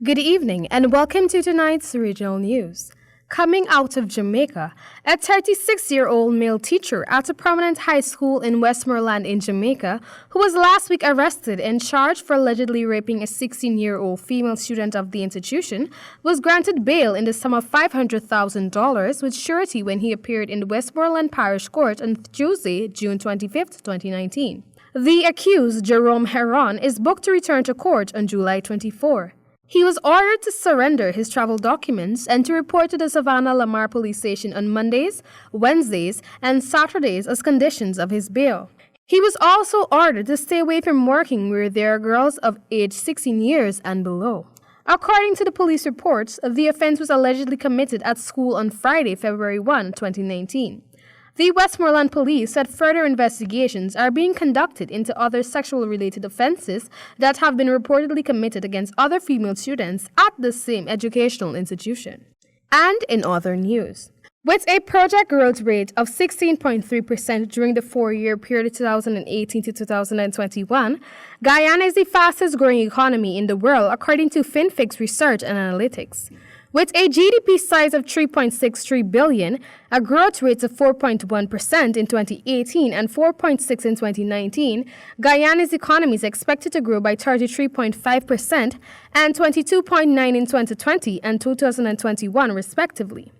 Good evening and welcome to tonight's regional news. Coming out of Jamaica, a 36-year-old male teacher at a prominent high school in Westmoreland in Jamaica, who was last week arrested and charged for allegedly raping a 16-year-old female student of the institution, was granted bail in the sum of $500,000 with surety when he appeared in the Westmoreland Parish Court on Tuesday, June 25, 2019. The accused, Jerome Heron, is booked to return to court on July 24. He was ordered to surrender his travel documents and to report to the Savannah Lamar Police Station on Mondays, Wednesdays, and Saturdays as conditions of his bail. He was also ordered to stay away from working where there are girls of age 16 years and below. According to the police reports, the offense was allegedly committed at school on Friday, February 1, 2019. The Westmoreland police said further investigations are being conducted into other sexual-related offenses that have been reportedly committed against other female students at the same educational institution. And in other news, with a project growth rate of 16.3% during the 4-year period 2018 to 2021, Guyana is the fastest-growing economy in the world according to FinFix Research and Analytics. With a GDP size of $3.63 billion, a growth rate of 4.1% in 2018 and 4.6% in 2019, Guyana's economy is expected to grow by 33.5% and 22.9% in 2020 and 2021, respectively.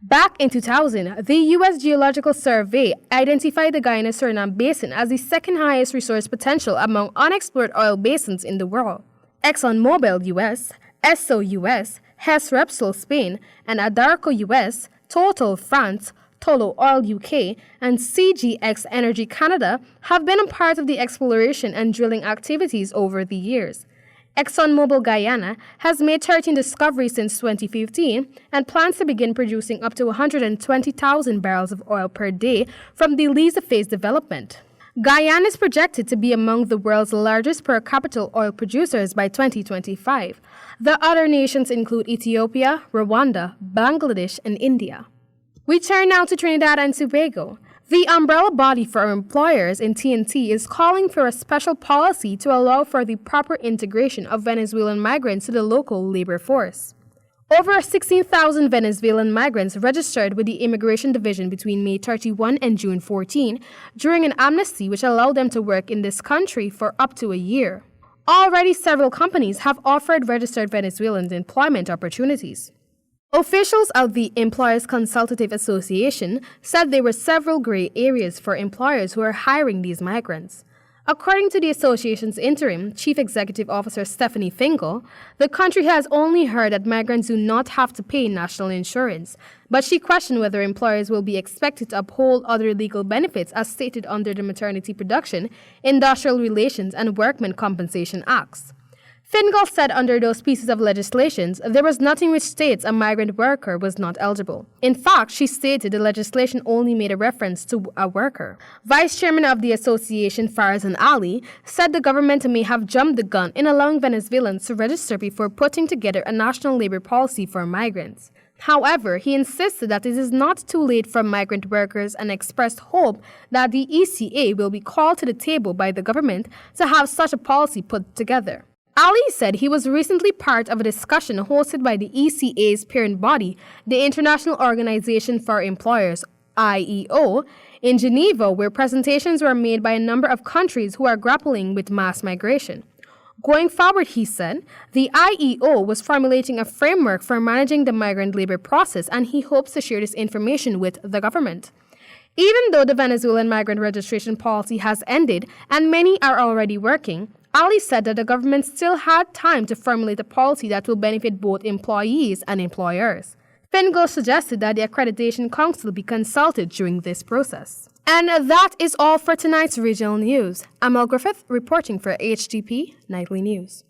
Back in 2000, the U.S. Geological Survey identified the Guyana-Suriname Basin as the second highest resource potential among unexplored oil basins in the world. ExxonMobil U.S., Esso U.S., Hess Repsol Spain, and Adarco US, Total France, Tullow Oil UK, and CGX Energy Canada have been a part of the exploration and drilling activities over the years. ExxonMobil Guyana has made 13 discoveries since 2015 and plans to begin producing up to 120,000 barrels of oil per day from the Liza phase development. Guyana is projected to be among the world's largest per capita oil producers by 2025. The other nations include Ethiopia, Rwanda, Bangladesh, and India. We turn now to Trinidad and Tobago. The umbrella body for employers in TNT is calling for a special policy to allow for the proper integration of Venezuelan migrants to the local labor force. Over 16,000 Venezuelan migrants registered with the Immigration Division between May 31 and June 14 during an amnesty which allowed them to work in this country for up to a year. Already, several companies have offered registered Venezuelans employment opportunities. Officials of the Employers Consultative Association said there were several gray areas for employers who are hiring these migrants. According to the association's interim chief executive officer Stephanie Fingal, the country has only heard that migrants do not have to pay national insurance, but she questioned whether employers will be expected to uphold other legal benefits as stated under the Maternity Production, Industrial Relations, and Workmen Compensation Acts. Fingal said under those pieces of legislation, there was nothing which states a migrant worker was not eligible. In fact, she stated the legislation only made a reference to a worker. Vice Chairman of the association, Farzan Ali, said the government may have jumped the gun in allowing Venezuelans to register before putting together a national labor policy for migrants. However, he insisted that it is not too late for migrant workers and expressed hope that the ECA will be called to the table by the government to have such a policy put together. Ali said he was recently part of a discussion hosted by the ECA's parent body, the International Organization for Employers, IEO, in Geneva, where presentations were made by a number of countries who are grappling with mass migration. Going forward, he said, the IEO was formulating a framework for managing the migrant labor process, and he hopes to share this information with the government. Even though the Venezuelan migrant registration policy has ended and many are already working, Ali said that the government still had time to formulate a policy that will benefit both employees and employers. Fingal suggested that the Accreditation Council be consulted during this process. And that is all for tonight's regional news. I'm Griffith reporting for HGP Nightly News.